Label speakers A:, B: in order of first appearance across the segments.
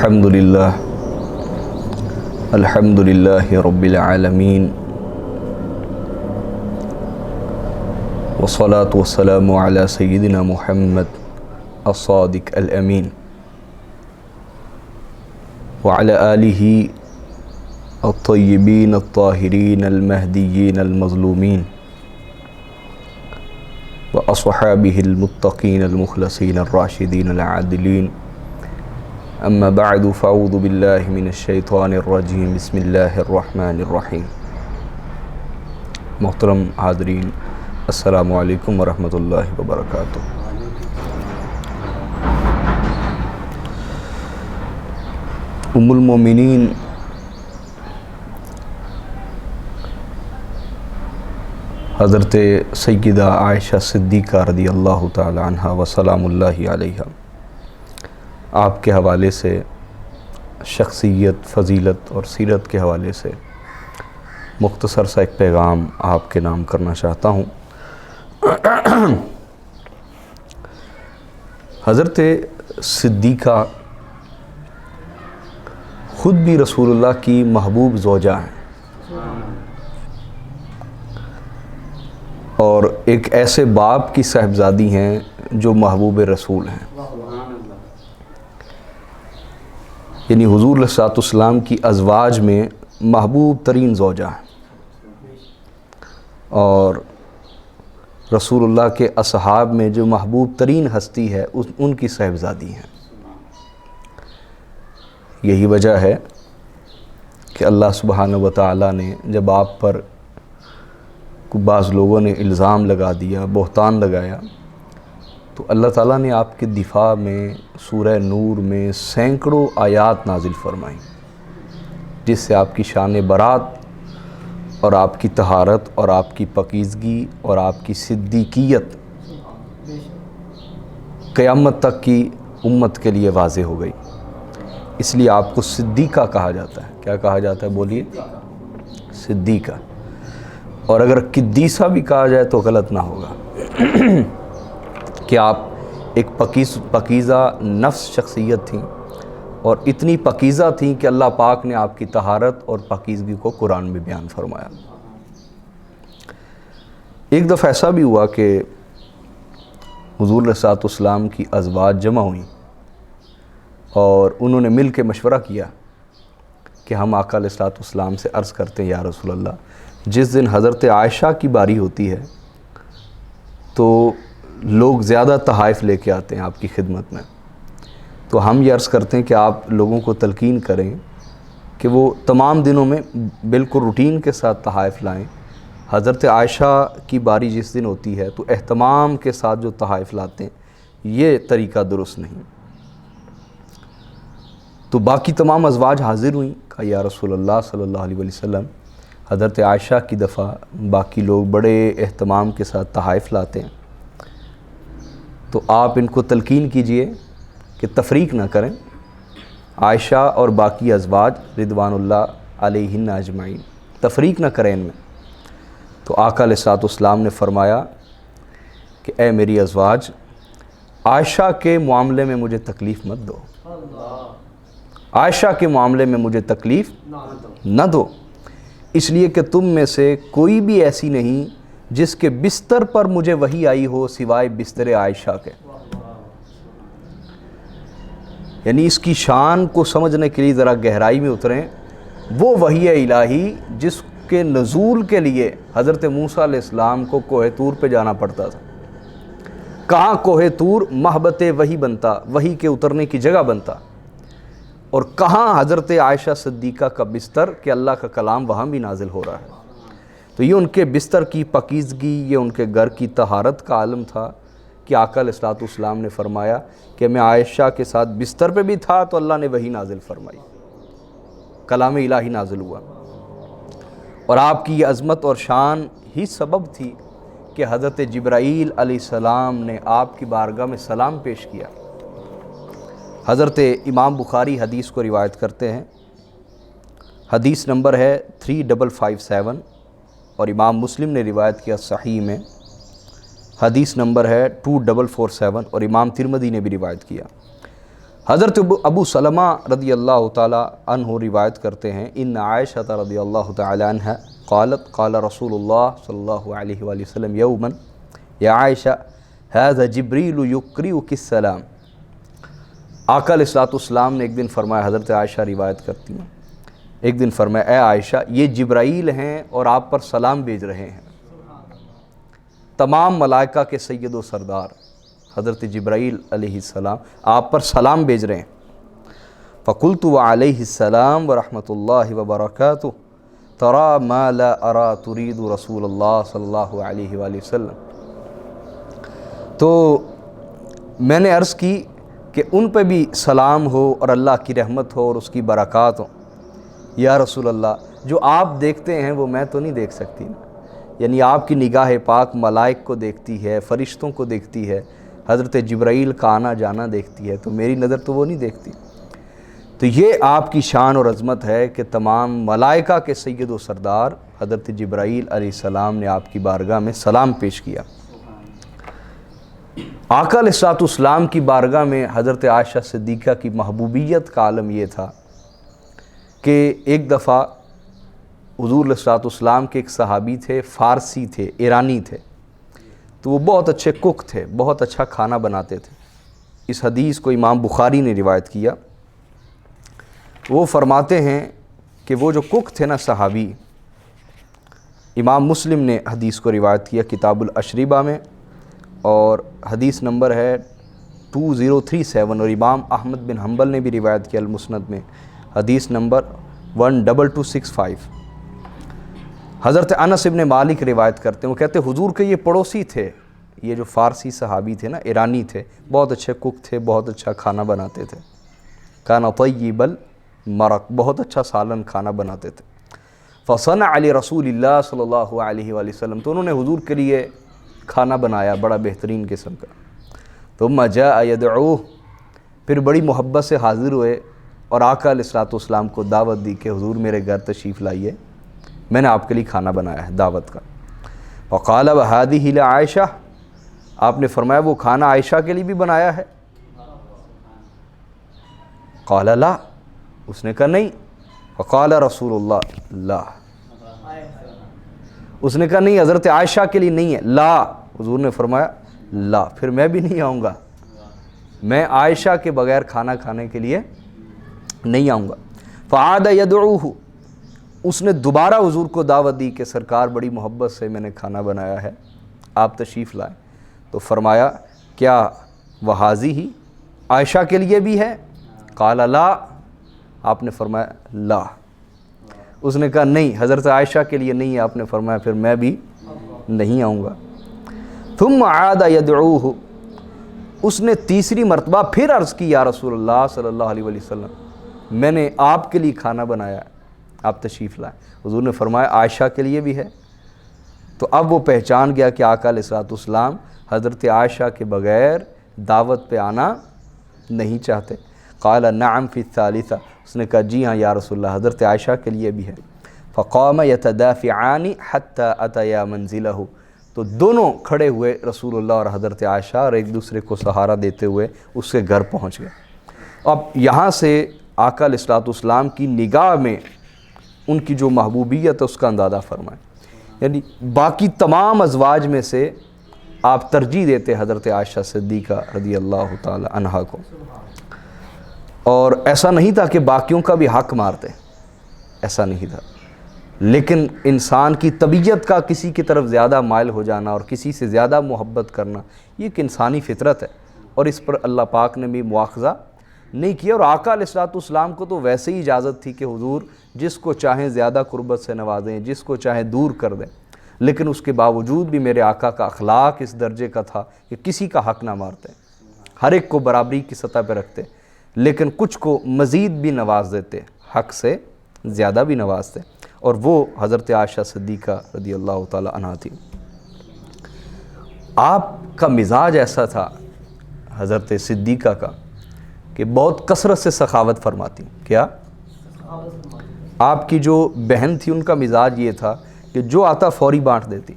A: الحمد للہ رب العالمین والصلاة والسلام علی سیدنا محمد الصادق الامین وعلی آلہ الطیبین الطاہرین المہدیین المظلومین واصحابہ المتقین المخلصین الراشدین العادلین اما بعد فاعوذ باللہ من الشیطان الرجیم بسم اللہ الرحمن الرحیم۔ محترم حاضرین، السلام علیکم ورحمۃ اللہ وبرکاتہ۔ ام المومنین حضرت سیدہ عائشہ صدیقہ رضی اللہ تعالی عنہا وسلام اللہ علیہا، آپ کے حوالے سے شخصیت، فضیلت اور سیرت کے حوالے سے مختصر سا ایک پیغام آپ کے نام کرنا چاہتا ہوں۔ حضرت صدیقہ خود بھی رسول اللہ کی محبوب زوجہ ہیں اور ایک ایسے باپ کی صاحبزادی ہیں جو محبوب رسول ہیں، یعنی حضور علیہ الصلوۃ والسلام کی ازواج میں محبوب ترین زوجہ ہیں اور رسول اللہ کے اصحاب میں جو محبوب ترین ہستی ہے ان کی صاحبزادی ہیں۔ یہی وجہ ہے کہ اللہ سبحانہ و تعالیٰ نے جب آپ پر بعض لوگوں نے الزام لگا دیا، بہتان لگایا، تو اللہ تعالیٰ نے آپ کے دفاع میں سورہ نور میں سینکڑوں آیات نازل فرمائیں جس سے آپ کی شان برات اور آپ کی طہارت اور آپ کی پاکیزگی اور آپ کی صدیقیت قیامت تک کی امت کے لیے واضح ہو گئی۔ اس لیے آپ کو صدیقہ کہا جاتا ہے۔ کیا کہا جاتا ہے؟ بولیے، صدیقہ۔ اور اگر قدیسہ بھی کہا جائے تو غلط نہ ہوگا کہ آپ ایک پاکیزہ نفس شخصیت تھیں اور اتنی پاکیزہ تھیں کہ اللہ پاک نے آپ کی طہارت اور پاکیزگی کو قرآن میں بیان فرمایا۔ ایک دفعہ ایسا بھی ہوا کہ حضور علیہ الصلوۃ والسلام کی ازواج جمع ہوئیں اور انہوں نے مل کے مشورہ کیا کہ ہم آقا علیہ الصلوۃ والسلام سے عرض کرتے ہیں، یا رسول اللہ، جس دن حضرت عائشہ کی باری ہوتی ہے تو لوگ زیادہ تحائف لے کے آتے ہیں آپ کی خدمت میں، تو ہم یہ عرض کرتے ہیں کہ آپ لوگوں کو تلقین کریں کہ وہ تمام دنوں میں بالکل روٹین کے ساتھ تحائف لائیں۔ حضرت عائشہ کی باری جس دن ہوتی ہے تو اہتمام کے ساتھ جو تحائف لاتے ہیں، یہ طریقہ درست نہیں۔ تو باقی تمام ازواج حاضر ہوئیں، کہا یا رسول اللہ صلی اللہ علیہ وسلم، حضرت عائشہ کی دفعہ باقی لوگ بڑے اہتمام کے ساتھ تحائف لاتے ہیں، تو آپ ان کو تلقین کیجئے کہ تفریق نہ کریں، عائشہ اور باقی ازواج رضوان اللہ علیہن اجمعین، تفریق نہ کریں ان میں۔ تو آقا علیہ الصلوۃ والسلام نے فرمایا کہ اے میری ازواج، عائشہ کے معاملے میں مجھے تکلیف مت دو، عائشہ کے معاملے میں مجھے تکلیف نہ دو، اس لیے کہ تم میں سے کوئی بھی ایسی نہیں جس کے بستر پر مجھے وحی آئی ہو سوائے بستر عائشہ کے۔ یعنی اس کی شان کو سمجھنے کے لیے ذرا گہرائی میں اتریں۔ وہ وحی الہی جس کے نزول کے لیے حضرت موسیٰ علیہ السلام کو کوہ طور پہ جانا پڑتا تھا، کہاں کوہ طور محبت وحی بنتا، وحی کے اترنے کی جگہ بنتا، اور کہاں حضرت عائشہ صدیقہ کا بستر کہ اللہ کا کلام وہاں بھی نازل ہو رہا ہے۔ تو یہ ان کے بستر کی پاکیزگی، یہ ان کے گھر کی طہارت کا عالم تھا کہ آقا علیہ الصلوۃ والسلام نے فرمایا کہ میں عائشہ کے ساتھ بستر پہ بھی تھا تو اللہ نے وحی نازل فرمائی، کلام الہی نازل ہوا، اور آپ کی یہ عظمت اور شان ہی سبب تھی کہ حضرت جبرائیل علیہ السلام نے آپ کی بارگاہ میں سلام پیش کیا۔ حضرت امام بخاری حدیث کو روایت کرتے ہیں، حدیث نمبر ہے 3557، اور امام مسلم نے روایت کیا صحیح میں، حدیث نمبر ہے 2447، اور امام ترمذی نے بھی روایت کیا۔ حضرت ابو سلمہ رضی اللہ تعالی عنہ روایت کرتے ہیں ان عائشہ رضی اللہ تعالی عنہ قالت قال رسول اللہ صلی اللہ علیہ وآلہ وسلم یوما یا عائشہ ھذا جبریل یقرئک السلام۔ آقا علیہ الصلوۃ والسلام نے ایک دن فرمایا، حضرت عائشہ روایت کرتی ہیں، ایک دن فرمایا اے عائشہ یہ جبرائیل ہیں اور آپ پر سلام بھیج رہے ہیں، تمام ملائکہ کے سید و سردار حضرت جبرائیل علیہ السلام آپ پر سلام بھیج رہے ہیں۔ فقلت وعلیہ السلام ورحمۃ اللہ وبرکاتہ ترى ما لا ارى تريد رسول اللہ صلی اللہ علیہ وآلہ وسلم۔ تو میں نے عرض کی کہ ان پہ بھی سلام ہو اور اللہ کی رحمت ہو اور اس کی برکات ہو۔ یا رسول اللہ جو آپ دیکھتے ہیں وہ میں تو نہیں دیکھ سکتی نا، یعنی آپ کی نگاہ پاک ملائک کو دیکھتی ہے، فرشتوں کو دیکھتی ہے، حضرت جبرائیل کا آنا جانا دیکھتی ہے، تو میری نظر تو وہ نہیں دیکھتی۔ تو یہ آپ کی شان اور عظمت ہے کہ تمام ملائکہ کے سید و سردار حضرت جبرائیل علیہ السلام نے آپ کی بارگاہ میں سلام پیش کیا۔ آقا علیہ الصلوۃ والسلام کی بارگاہ میں حضرت عائشہ صدیقہ کی محبوبیت کا عالم یہ تھا کہ ایک دفعہ حضور علیہ الصلوۃ والسلام کے ایک صحابی تھے، فارسی تھے، ایرانی تھے، تو وہ بہت اچھے کک تھے، بہت اچھا کھانا بناتے تھے۔ اس حدیث کو امام بخاری نے روایت کیا۔ وہ فرماتے ہیں کہ وہ جو کک تھے نا صحابی، امام مسلم نے حدیث کو روایت کیا کتاب الاشربہ میں، اور حدیث نمبر ہے 2037، اور امام احمد بن حنبل نے بھی روایت کیا المسند میں حدیث نمبر 12265۔ حضرت انس بن مالک روایت کرتے ہیں، وہ کہتے ہیں حضور کے یہ پڑوسی تھے، یہ جو فارسی صحابی تھے نا، ایرانی تھے، بہت اچھے کک تھے، بہت اچھا کھانا بناتے تھے، کان طیب المرق، بہت اچھا سالن کھانا بناتے تھے۔ فصنع علی رسول اللہ صلی اللہ علیہ وآلہ وسلم، تو انہوں نے حضور کے لیے کھانا بنایا بڑا بہترین قسم کا۔ ثم جاء یدعوہ، پھر بڑی محبت سے حاضر ہوئے اور آقا علیہ الصلوۃ والسلام کو دعوت دی کہ حضور میرے گھر تشریف لائیے، میں نے آپ کے لیے کھانا بنایا ہے دعوت کا۔ وقال وهذه لعائشہ، آپ نے فرمایا وہ کھانا عائشہ کے لیے بھی بنایا ہے؟ قال لا، اس نے کہا نہیں۔ وقال رسول اللہ لا، اس نے کہا نہیں حضرت عائشہ کے لیے نہیں ہے، لا، حضور نے فرمایا لا، پھر میں بھی نہیں آؤں گا، میں عائشہ کے بغیر کھانا کھانے کے لیے نہیں آؤں گا۔ فعاد یدعوہ، اس نے دوبارہ حضور کو دعوت دی کہ سرکار بڑی محبت سے میں نے کھانا بنایا ہے، آپ تشریف لائیں۔ تو فرمایا کیا وہازی ہی عائشہ کے لیے بھی ہے؟ قال لا، آپ نے فرمایا لا، اس نے کہا نہیں حضرت عائشہ کے لیے نہیں ہے، آپ نے فرمایا پھر میں بھی نہیں آؤں گا۔ ثم عاد یدعوہ، اس نے تیسری مرتبہ پھر عرض کی یا رسول اللہ صلی اللہ علیہ وآلہ وسلم میں نے آپ کے لیے کھانا بنایا ہے، آپ تشریف لائیں۔ حضور نے فرمایا عائشہ کے لیے بھی ہے۔ تو اب وہ پہچان گیا کہ آقا علیہ الصلوۃ والسلام حضرت عائشہ کے بغیر دعوت پہ آنا نہیں چاہتے۔ قال نعم فی الثالثہ، اس نے کہا جی ہاں یا رسول اللہ حضرت عائشہ کے لیے بھی ہے۔ فقام یتدافعان حتی اتیا منزلہ، تو دونوں کھڑے ہوئے رسول اللہ اور حضرت عائشہ، اور ایک دوسرے کو سہارا دیتے ہوئے اس کے گھر پہنچ گئے۔ اب یہاں سے آقا علیہ الصلوۃ والسلام کی نگاہ میں ان کی جو محبوبیت ہے اس کا اندازہ فرمائیں، یعنی باقی تمام ازواج میں سے آپ ترجیح دیتے حضرت عائشہ صدیقہ رضی اللہ تعالی عنہا کو، اور ایسا نہیں تھا کہ باقیوں کا بھی حق مارتے، ایسا نہیں تھا، لیکن انسان کی طبیعت کا کسی کی طرف زیادہ مائل ہو جانا اور کسی سے زیادہ محبت کرنا یہ ایک انسانی فطرت ہے، اور اس پر اللہ پاک نے بھی مواخذہ نہیں کیا۔ اور آقا علیہ الصلوۃ والسلام کو تو ویسے ہی اجازت تھی کہ حضور جس کو چاہیں زیادہ قربت سے نوازیں، جس کو چاہیں دور کر دیں، لیکن اس کے باوجود بھی میرے آقا کا اخلاق اس درجے کا تھا کہ کسی کا حق نہ مارتے، ہر ایک کو برابری کی سطح پہ رکھتے، لیکن کچھ کو مزید بھی نواز دیتے، حق سے زیادہ بھی نوازتے، اور وہ حضرت عائشہ صدیقہ رضی اللہ تعالی عنہا تھی۔ آپ کا مزاج ایسا تھا حضرت صدیقہ کا کہ بہت کثرت سے سخاوت فرماتی۔ کیا؟ آپ کی جو بہن تھی ان کا مزاج یہ تھا کہ جو آتا فوری بانٹ دیتی،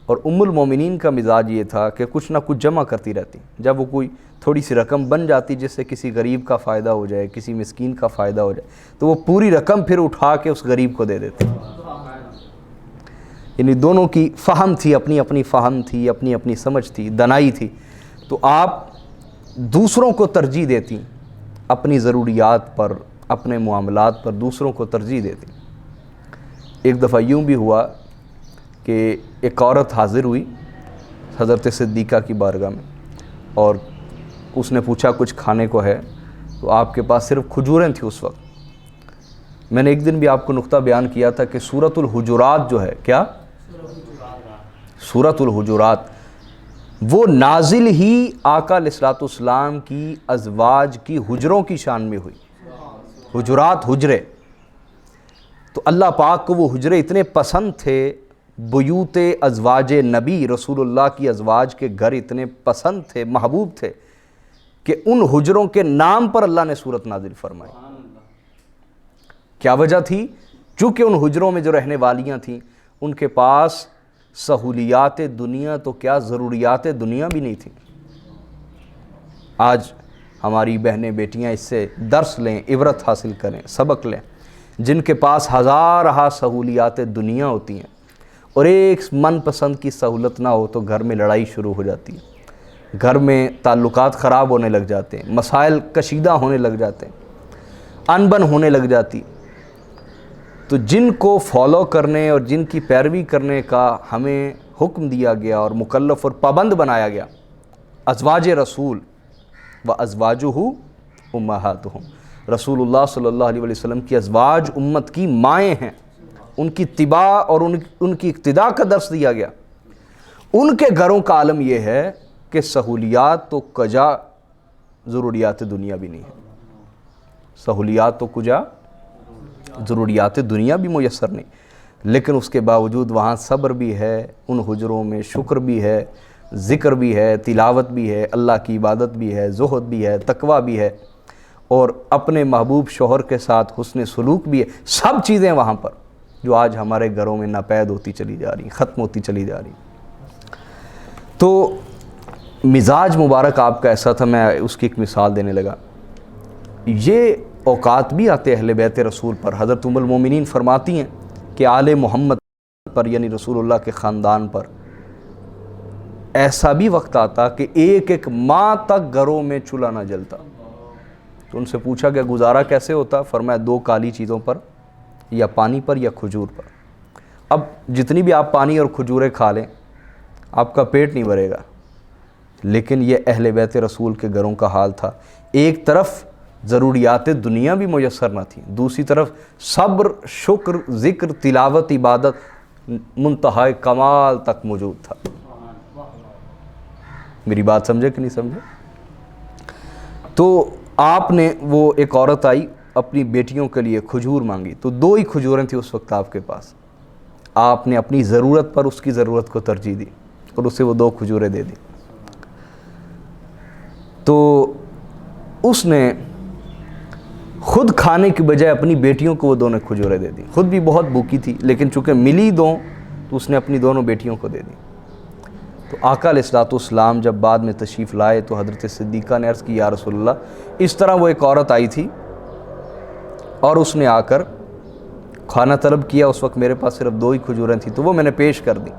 A: اور ام المومنین کا مزاج یہ تھا کہ کچھ نہ کچھ جمع کرتی رہتی. جب وہ کوئی تھوڑی سی رقم بن جاتی جس سے کسی غریب کا فائدہ ہو جائے, کسی مسکین کا فائدہ ہو جائے, تو وہ پوری رقم پھر اٹھا کے اس غریب کو دے دیتی. یعنی دونوں کی فہم تھی, اپنی اپنی فہم تھی, اپنی اپنی سمجھ تھی, دنائی تھی. تو آپ دوسروں کو ترجیح دیتی, اپنی ضروریات پر, اپنے معاملات پر دوسروں کو ترجیح دیتی. ایک دفعہ یوں بھی ہوا کہ ایک عورت حاضر ہوئی حضرت صدیقہ کی بارگاہ میں, اور اس نے پوچھا کچھ کھانے کو ہے؟ تو آپ کے پاس صرف کھجوریں تھیں اس وقت. میں نے ایک دن بھی آپ کو نقطہ بیان کیا تھا کہ سورۃ الحجرات جو ہے, کیا سورۃ الحجرات, وہ نازل ہی آقا علیہ الصلوۃ والسلام کی ازواج کی حجروں کی شان میں ہوئی. حجرات, حجرے, تو اللہ پاک کو وہ حجرے اتنے پسند تھے, بیوت ازواج نبی رسول اللہ کی ازواج کے گھر اتنے پسند تھے, محبوب تھے, کہ ان حجروں کے نام پر اللہ نے سورت نازل فرمائی. کیا وجہ تھی؟ چونکہ ان حجروں میں جو رہنے والیاں تھیں ان کے پاس سہولیات دنیا تو کیا, ضروریات دنیا بھی نہیں تھیں. آج ہماری بہنیں بیٹیاں اس سے درس لیں, عبرت حاصل کریں, سبق لیں, جن کے پاس ہزارہ سہولیات دنیا ہوتی ہیں اور ایک من پسند کی سہولت نہ ہو تو گھر میں لڑائی شروع ہو جاتی ہے, گھر میں تعلقات خراب ہونے لگ جاتے ہیں, مسائل کشیدہ ہونے لگ جاتے ہیں, انبن ہونے لگ جاتی. تو جن کو فالو کرنے اور جن کی پیروی کرنے کا ہمیں حکم دیا گیا اور مکلف اور پابند بنایا گیا, ازواج رسول و ازواجہ امہاتہم, رسول اللہ صلی اللہ علیہ وسلم کی ازواج امت کی مائیں ہیں, ان کی اتباع اور ان کی اقتداء کا درس دیا گیا. ان کے گھروں کا عالم یہ ہے کہ سہولیات تو کجا, ضروریات دنیا بھی نہیں ہے. سہولیات تو کجا, ضروریات دنیا بھی میسر نہیں, لیکن اس کے باوجود وہاں صبر بھی ہے, ان حجروں میں شکر بھی ہے, ذکر بھی ہے, تلاوت بھی ہے, اللہ کی عبادت بھی ہے, زہد بھی ہے, تقویٰ بھی ہے, اور اپنے محبوب شوہر کے ساتھ حسن سلوک بھی ہے. سب چیزیں وہاں پر جو آج ہمارے گھروں میں ناپید ہوتی چلی جا رہی, ختم ہوتی چلی جا رہی. تو مزاج مبارک آپ کا ایسا تھا, میں اس کی ایک مثال دینے لگا. یہ اوقات بھی آتے اہل بیت رسول پر. حضرت ام المومنین فرماتی ہیں کہ آل محمد پر, یعنی رسول اللہ کے خاندان پر, ایسا بھی وقت آتا کہ ایک ایک ماہ تک گھروں میں چولہا نہ جلتا. تو ان سے پوچھا کہ گزارا کیسے ہوتا؟ فرمایا 2 کالی چیزوں پر, یا پانی پر یا کھجور پر. اب جتنی بھی آپ پانی اور کھجوریں کھا لیں آپ کا پیٹ نہیں بھرے گا, لیکن یہ اہل بیت رسول کے گھروں کا حال تھا. ایک طرف ضروریات دنیا بھی میسر نہ تھیں, دوسری طرف صبر, شکر, ذکر, تلاوت, عبادت منتہائے کمال تک موجود تھا. میری بات سمجھے کہ نہیں سمجھے؟ تو آپ نے, وہ ایک عورت آئی اپنی بیٹیوں کے لیے کھجور مانگی, تو 2 ہی کھجوریں تھیں اس وقت آپ کے پاس. آپ نے اپنی ضرورت پر اس کی ضرورت کو ترجیح دی اور اسے وہ 2 کھجوریں دے دی. تو اس نے خود کھانے کی بجائے اپنی بیٹیوں کو وہ دونوں کھجوریں دے دی. خود بھی بہت بھوکی تھی, لیکن چونکہ ملی 2 تو اس نے اپنی دونوں بیٹیوں کو دے دی. تو آقا علیہ الصلوۃ والسلام جب بعد میں تشریف لائے تو حضرت صدیقہ نے عرض کی, یا رسول اللہ, اس طرح وہ ایک عورت آئی تھی اور اس نے آ کر کھانا طلب کیا. اس وقت میرے پاس صرف 2 ہی کھجوریں تھیں تو وہ میں نے پیش کر دی,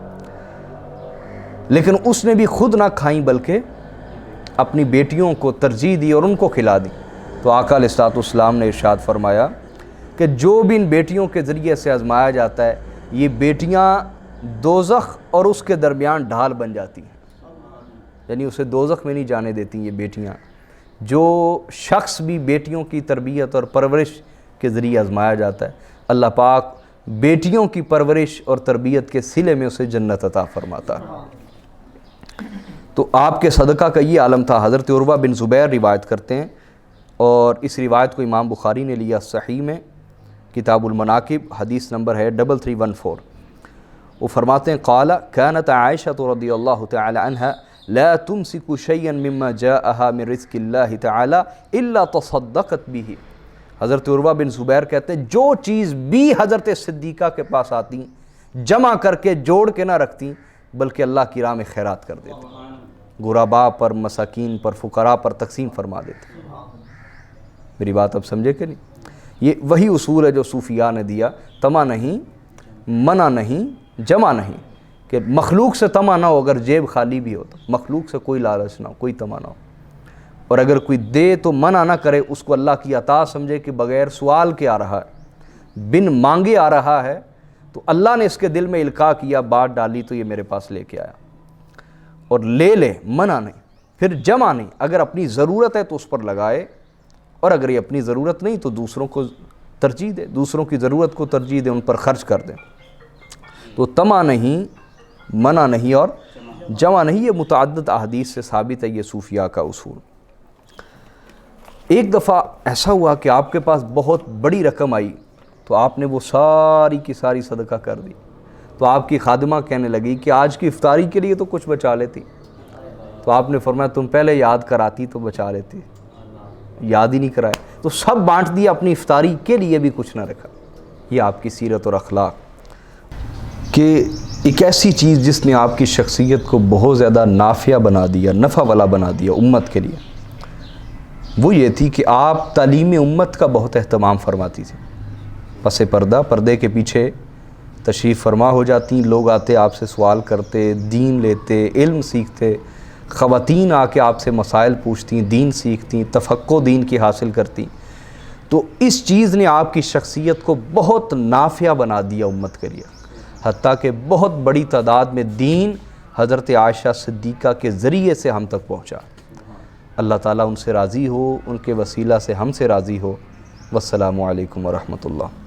A: لیکن اس نے بھی خود نہ کھائیں بلکہ اپنی بیٹیوں کو ترجیح دی اور ان کو کھلا دی. تو آقا علیہ الصلوۃ والسلام نے ارشاد فرمایا کہ جو بھی ان بیٹیوں کے ذریعے سے آزمایا جاتا ہے, یہ بیٹیاں دوزخ اور اس کے درمیان ڈھال بن جاتی ہیں, یعنی اسے دوزخ میں نہیں جانے دیتی یہ بیٹیاں. جو شخص بھی بیٹیوں کی تربیت اور پرورش کے ذریعے آزمایا جاتا ہے, اللہ پاک بیٹیوں کی پرورش اور تربیت کے صلے میں اسے جنت عطا فرماتا ہے. تو آپ کے صدقہ کا یہ عالم تھا. حضرت عروہ بن زبیر روایت کرتے ہیں, اور اس روایت کو امام بخاری نے لیا صحیح میں, کتاب المناقب, حدیث نمبر ہے 3314. وہ فرماتے ہیں, قال كانت عائشہ رضی اللہ تعالی عنہا لا تمسك شيئا مما جاءها من رزق اللہ تعالی الا تصدقت به. حضرت عروہ بن زبیر کہتے ہیں جو چیز بھی حضرت صدیقہ کے پاس آتی جمع کر کے جوڑ کے نہ رکھتی, بلکہ اللہ کی راہ میں خیرات کر دیتے، غرباء پر، مساکین پر، فقراء پر تقسیم فرما دیتے۔ میری بات اب سمجھے کہ نہیں؟ یہ وہی اصول ہے جو صوفیاء نے دیا، طمع نہیں، منع نہیں، جمع نہیں، کہ مخلوق سے طمع نہ ہو، اگر جیب خالی بھی ہو تو مخلوق سے کوئی لالچ نہ ہو، کوئی طمع نہ ہو، اور اگر کوئی دے تو منع نہ کرے، اس کو اللہ کی عطا سمجھے کہ بغیر سوال کے آ رہا ہے، بن مانگے آ رہا ہے، تو اللہ نے اس کے دل میں القاء کیا، بات ڈالی تو یہ میرے پاس لے کے آیا، اور لے لے، منع نہیں، پھر جمع نہیں، اگر اپنی ضرورت ہے تو اس پر لگائے، اور اگر یہ اپنی ضرورت نہیں تو دوسروں کو ترجیح دے، دوسروں کی ضرورت کو ترجیح دے، ان پر خرچ کر دیں۔ تو طمع نہیں، منع نہیں اور جمع نہیں، یہ متعدد احادیث سے ثابت ہے یہ صوفیاء کا اصول۔ ایک دفعہ ایسا ہوا کہ آپ کے پاس بہت بڑی رقم آئی تو آپ نے وہ ساری کی ساری صدقہ کر دی، تو آپ کی خادمہ کہنے لگی کہ آج کی افطاری کے لیے تو کچھ بچا لیتی، تو آپ نے فرمایا تم پہلے یاد کراتی تو بچا لیتی، یاد ہی نہیں کرائے، تو سب بانٹ دیا، اپنی افطاری کے لیے بھی کچھ نہ رکھا۔ یہ آپ کی سیرت اور اخلاق، کہ ایک ایسی چیز جس نے آپ کی شخصیت کو بہت زیادہ نافع بنا دیا، نفع والا بنا دیا امت کے لیے، وہ یہ تھی کہ آپ تعلیم امت کا بہت اہتمام فرماتی تھی۔ پس پردہ، پردے کے پیچھے تشریف فرما ہو جاتی، لوگ آتے آپ سے سوال کرتے، دین لیتے، علم سیکھتے، خواتین آ کے آپ سے مسائل پوچھتی، دین سیکھتی، تفقہ دین کی حاصل کرتی، تو اس چیز نے آپ کی شخصیت کو بہت نافع بنا دیا امت کے لیے، حتیٰ کہ بہت بڑی تعداد میں دین حضرت عائشہ صدیقہ کے ذریعے سے ہم تک پہنچا۔ اللہ تعالیٰ ان سے راضی ہو، ان کے وسیلہ سے ہم سے راضی ہو۔ والسلام علیکم ورحمۃ اللہ۔